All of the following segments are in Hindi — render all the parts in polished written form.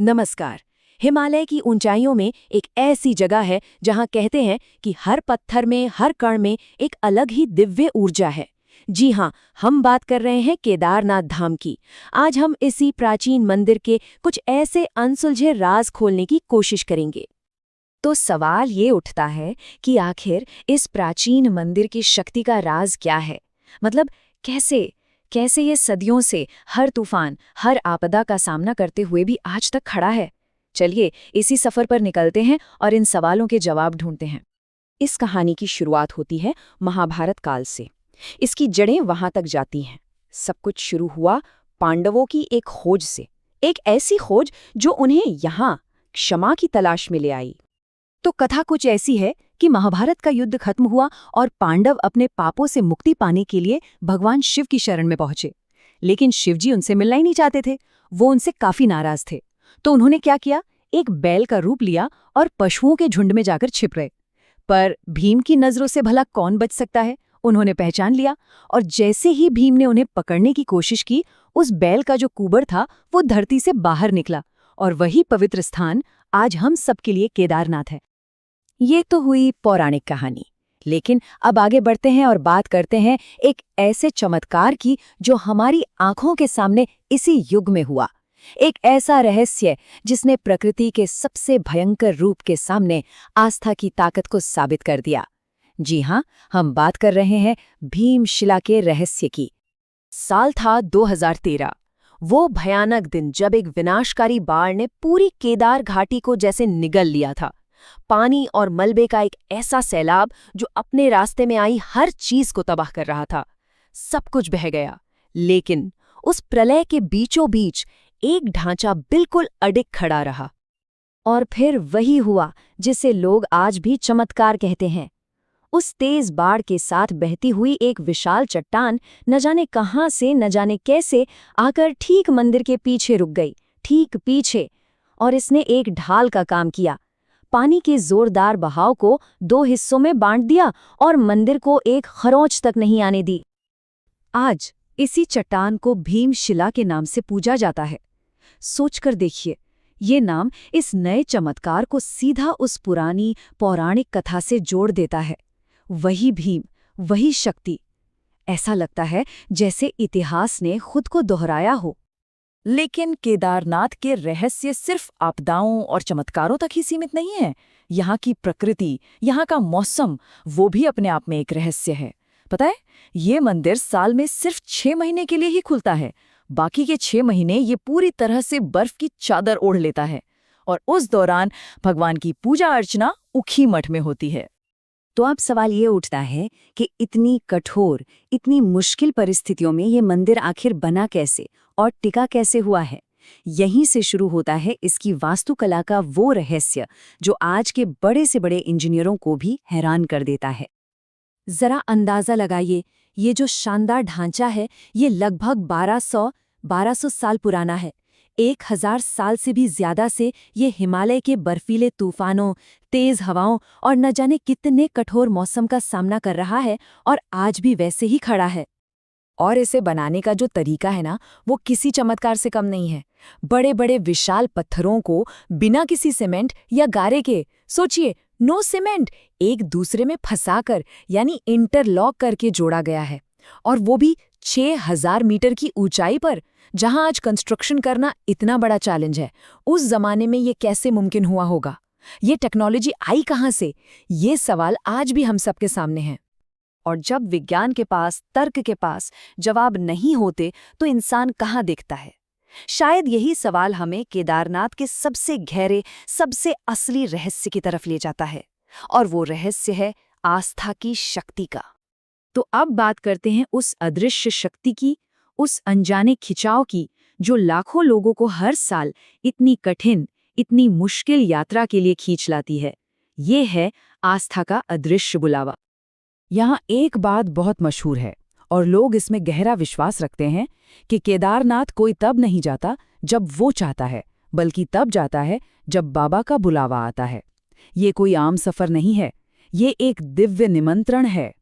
नमस्कार। हिमालय की ऊंचाइयों में एक ऐसी जगह है जहां कहते हैं कि हर पत्थर में, हर कण में एक अलग ही दिव्य ऊर्जा है। जी हाँ, हम बात कर रहे हैं केदारनाथ धाम की। आज हम इसी प्राचीन मंदिर के कुछ ऐसे अनसुलझे राज खोलने की कोशिश करेंगे। तो सवाल ये उठता है कि आखिर इस प्राचीन मंदिर की शक्ति का राज क्या है? मतलब कैसे कैसे ये सदियों से हर तूफान, हर आपदा का सामना करते हुए भी आज तक खड़ा है? चलिए इसी सफर पर निकलते हैं और इन सवालों के जवाब ढूंढते हैं। इस कहानी की शुरुआत होती है महाभारत काल से। इसकी जड़ें वहां तक जाती हैं। सब कुछ शुरू हुआ पांडवों की एक खोज से। एक ऐसी खोज जो उन्हें यहाँ क्षमा की तलाश में ले आई। तो कथा कुछ ऐसी है कि महाभारत का युद्ध खत्म हुआ और पांडव अपने पापों से मुक्ति पाने के लिए भगवान शिव की शरण में पहुंचे। लेकिन शिवजी उनसे मिलना ही नहीं चाहते थे। वो उनसे काफी नाराज थे। तो उन्होंने क्या किया? एक बैल का रूप लिया और पशुओं के झुंड में जाकर छिप गए। पर भीम की नजरों से भला कौन बच सकता है? उन्होंने पहचान लिया और जैसे ही भीम ने उन्हें पकड़ने की कोशिश की, उस बैल का जो कुबर था वो धरती से बाहर निकला। और वही पवित्र स्थान आज हम सबके लिए केदारनाथ है। ये तो हुई पौराणिक कहानी। लेकिन अब आगे बढ़ते हैं और बात करते हैं एक ऐसे चमत्कार की जो हमारी आंखों के सामने इसी युग में हुआ। एक ऐसा रहस्य जिसने प्रकृति के सबसे भयंकर रूप के सामने आस्था की ताकत को साबित कर दिया। जी हाँ, हम बात कर रहे हैं भीमशिला के रहस्य की। साल था 2013। वो भयानक दिन जब एक विनाशकारी बाढ़ ने पूरी केदार घाटी को जैसे निगल लिया था। पानी और मलबे का एक ऐसा सैलाब जो अपने रास्ते में आई हर चीज को तबाह कर रहा था। सब कुछ बह गया, लेकिन उस प्रलय के बीचों बीच एक ढांचा बिल्कुल अडिग खड़ा रहा। और फिर वही हुआ जिसे लोग आज भी चमत्कार कहते हैं। उस तेज बाढ़ के साथ बहती हुई एक विशाल चट्टान न जाने कहां से, न जाने कैसे आकर ठीक मंदिर के पीछे रुक गई, ठीक पीछे। और इसने एक ढाल का काम किया। पानी के जोरदार बहाव को दो हिस्सों में बांट दिया और मंदिर को एक खरोंच तक नहीं आने दी। आज इसी चट्टान को भीमशिला के नाम से पूजा जाता है। सोचकर देखिए, ये नाम इस नए चमत्कार को सीधा उस पुरानी पौराणिक कथा से जोड़ देता है। वही भीम, वही शक्ति। ऐसा लगता है जैसे इतिहास ने खुद को दोहराया हो। लेकिन केदारनाथ के रहस्य सिर्फ आपदाओं और चमत्कारों तक ही सीमित नहीं है। यहाँ की प्रकृति, यहाँ का मौसम, वो भी अपने आप में एक रहस्य है। पता है, ये मंदिर साल में सिर्फ 6 महीने के लिए ही खुलता है। बाकी के 6 महीने ये पूरी तरह से बर्फ की चादर ओढ़ लेता है। और उस दौरान भगवान की पूजा अर्चना उखी मठ में होती है। तो अब सवाल ये उठता है कि इतनी कठोर, इतनी मुश्किल परिस्थितियों में ये मंदिर आखिर बना कैसे और टिका कैसे हुआ है? यहीं से शुरू होता है इसकी वास्तुकला का वो रहस्य जो आज के बड़े से बड़े इंजीनियरों को भी हैरान कर देता है। जरा अंदाजा लगाइए, ये जो शानदार ढांचा है, ये लगभग 1200 साल पुराना है। 1000 साल से भी ज्यादा से ये हिमालय के बर्फीले तूफानों, तेज हवाओं और न जाने कितने कठोर मौसम का सामना कर रहा है और आज भी वैसे ही खड़ा है। और इसे बनाने का जो तरीका है ना, वो किसी चमत्कार से कम नहीं है। बड़े बड़े विशाल पत्थरों को बिना किसी सीमेंट या गारे के, सोचिए, नो सीमेंट, एक दूसरे में फंसाकर यानी इंटरलॉक करके जोड़ा गया है। और वो भी 6000 मीटर की ऊंचाई पर, जहां आज कंस्ट्रक्शन करना इतना बड़ा चैलेंज है। उस जमाने में ये कैसे मुमकिन हुआ होगा? ये टेक्नोलॉजी आई कहां से? ये सवाल आज भी हम सबके सामने है। और जब विज्ञान के पास, तर्क के पास जवाब नहीं होते तो इंसान कहाँ देखता है? शायद यही सवाल हमें केदारनाथ के सबसे गहरे, सबसे असली रहस्य की तरफ ले जाता है। और वो रहस्य है आस्था की शक्ति का। तो अब बात करते हैं उस अदृश्य शक्ति की, उस अनजाने खिंचाव की जो लाखों लोगों को हर साल इतनी कठिन, इतनी मुश्किल यात्रा के लिए खींच लाती है। ये है आस्था का अदृश्य बुलावा। यहाँ एक बात बहुत मशहूर है और लोग इसमें गहरा विश्वास रखते हैं कि केदारनाथ कोई तब नहीं जाता जब वो चाहता है, बल्कि तब जाता है जब बाबा का बुलावा आता है। ये कोई आम सफर नहीं है, ये एक दिव्य निमंत्रण है।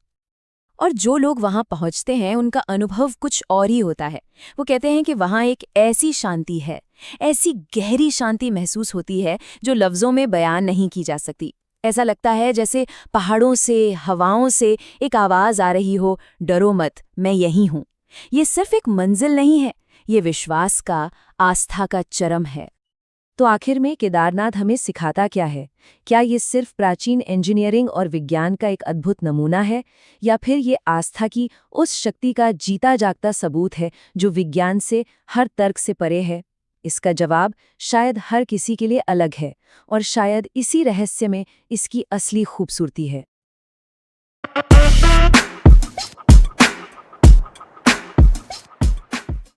और जो लोग वहां पहुंचते हैं उनका अनुभव कुछ और ही होता है। वो कहते हैं कि वहां एक ऐसी शांति है, ऐसी गहरी शांति महसूस होती है जो लफ्जों में बयान नहीं की जा सकती। ऐसा लगता है जैसे पहाड़ों से, हवाओं से एक आवाज आ रही हो, डरो मत, मैं यहीं हूं। ये सिर्फ एक मंजिल नहीं है, ये विश्वास का, आस्था का चरम है। तो आखिर में केदारनाथ हमें सिखाता क्या है? क्या ये सिर्फ प्राचीन इंजीनियरिंग और विज्ञान का एक अद्भुत नमूना है, या फिर ये आस्था की उस शक्ति का जीता जागता सबूत है जो विज्ञान से, हर तर्क से परे है? इसका जवाब शायद हर किसी के लिए अलग है, और शायद इसी रहस्य में इसकी असली खूबसूरती है।